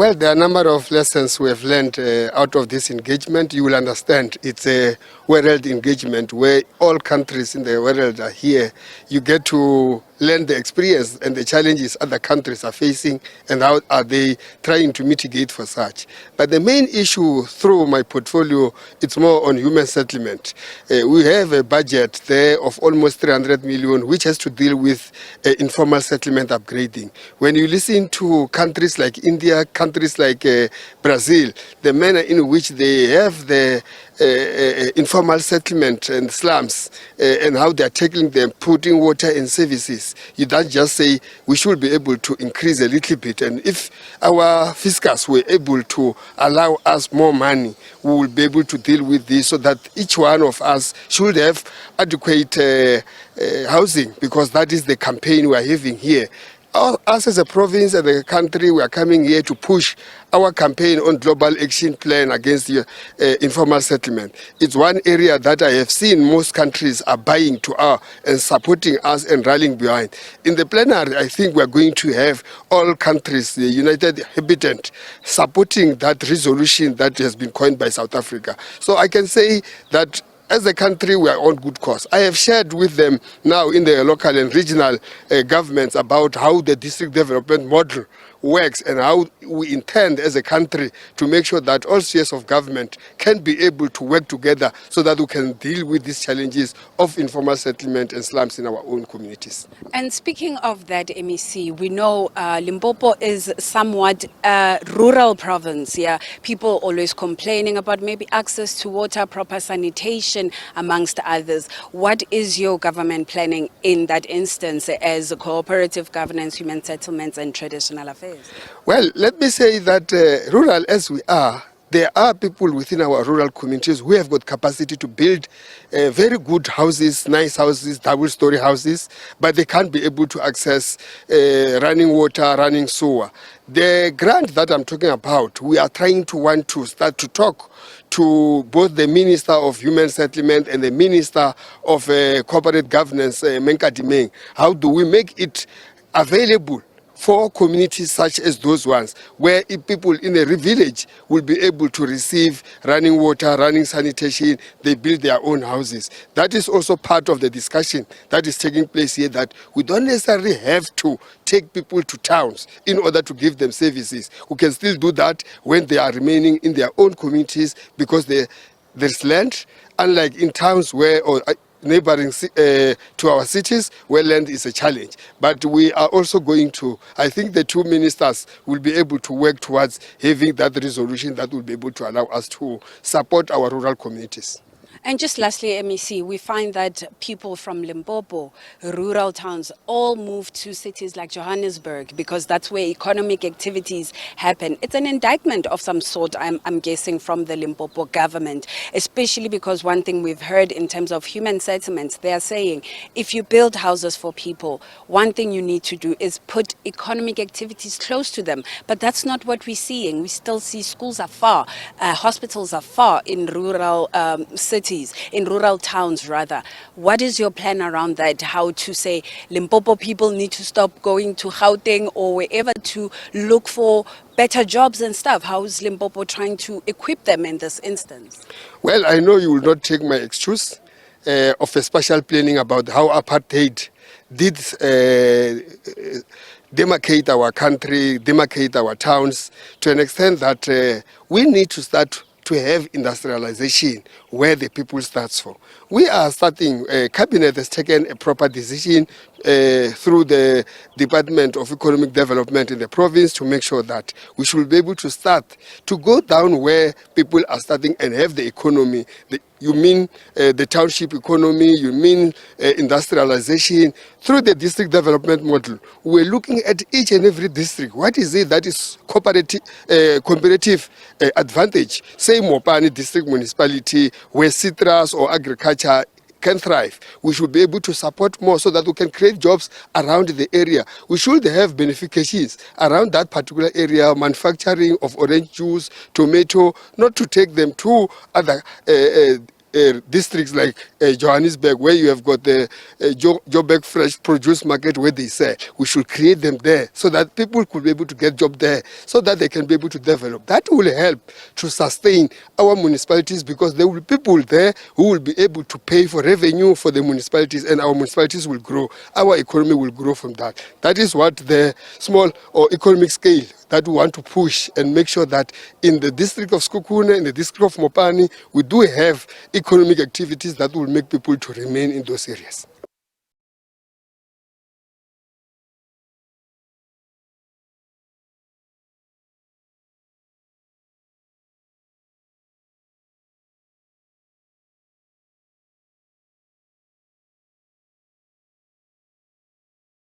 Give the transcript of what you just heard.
Well, there are a number of lessons we have learned out of this engagement. You will understand it's a world engagement where all countries in the world are here. You get to learn the experience and the challenges other countries are facing and how are they trying to mitigate for such. But the main issue through my portfolio, it's more on human settlement. We have a budget there of almost 300 million, which has to deal with informal settlement upgrading. When you listen to countries like India, countries like Brazil, the manner in which they have the informal settlement and slums and how they are tackling them, putting water and services, you don't just say we should be able to increase a little bit. And if our fiscus were able to allow us more money, we will be able to deal with this so that each one of us should have adequate housing, because that is the campaign we are having here. Us as a province and the country, we are coming here to push our campaign on global action plan against informal settlement. It's one area that I have seen most countries are buying to our and supporting us and rallying behind. In the plenary, I think we are going to have all countries, the United Habitant, supporting that resolution that has been coined by South Africa. So I can say that as a country, we are on good course. I have shared with them now in the local and regional governments about how the district development model works and how we intend as a country to make sure that all spheres of government can be able to work together so that we can deal with these challenges of informal settlement and slums in our own communities. And speaking of that, MEC, we know Limpopo is somewhat a rural province. Yeah, people always complaining about maybe access to water, proper sanitation, amongst others. What is your government planning in that instance as cooperative governance, human settlements, and traditional affairs? Well, let me say that rural as we are, there are people within our rural communities who have got capacity to build very good houses, nice houses, double-story houses, but they can't be able to access running water, running sewer. The grant that I'm talking about, we are trying to want to start to talk to both the Minister of Human Settlement and the Minister of Cooperative Governance, Menka Dimeng. How do we make it available for communities such as those ones, where people in a village will be able to receive running water, running sanitation, they build their own houses. That is also part of the discussion that is taking place here, that we don't necessarily have to take people to towns in order to give them services. We can still do that when they are remaining in their own communities, because there's land, unlike in towns where neighboring to our cities, where land is a challenge. But we are also going to, I think the two ministers will be able to work towards having that resolution that will be able to allow us to support our rural communities. And just lastly, MEC, we find that people from Limpopo, rural towns, all move to cities like Johannesburg because that's where economic activities happen. It's an indictment of some sort, I'm guessing, from the Limpopo government, especially because one thing we've heard in terms of human settlements, they are saying if you build houses for people, one thing you need to do is put economic activities close to them. But that's not what we're seeing. We still see schools are far, hospitals are far in rural cities. In rural towns rather. What is your plan around that? How to say Limpopo people need to stop going to Gauteng or wherever to look for better jobs and stuff? How is Limpopo trying to equip them in this instance? Well, I know you will not take my excuse of a special planning about how apartheid did demarcate our country, demarcate our towns, to an extent that we need to start to have industrialization where the people starts from. We are starting, Cabinet has taken a proper decision through the Department of Economic Development in the province to make sure that we should be able to start to go down where people are starting and have the economy. You mean the township economy, you mean industrialization. Through the district development model, we're looking at each and every district. What is it that is comparative advantage? Say Mopani district municipality, where citrus or agriculture can thrive. We should be able to support more so that we can create jobs around the area. We should have beneficiaries around that particular area, manufacturing of orange juice, tomato, not to take them to other districts like Johannesburg, where you have got the Joburg Fresh Produce Market where they sell. We should create them there so that people could be able to get job there, so that they can be able to develop. That will help to sustain our municipalities, because there will be people there who will be able to pay for revenue for the municipalities, and our municipalities will grow. Our economy will grow from that. That is what the small or economic scale that we want to push and make sure that in the district of Sekhukhune, in the district of Mopani, we do have economic activities that will make people to remain in those areas.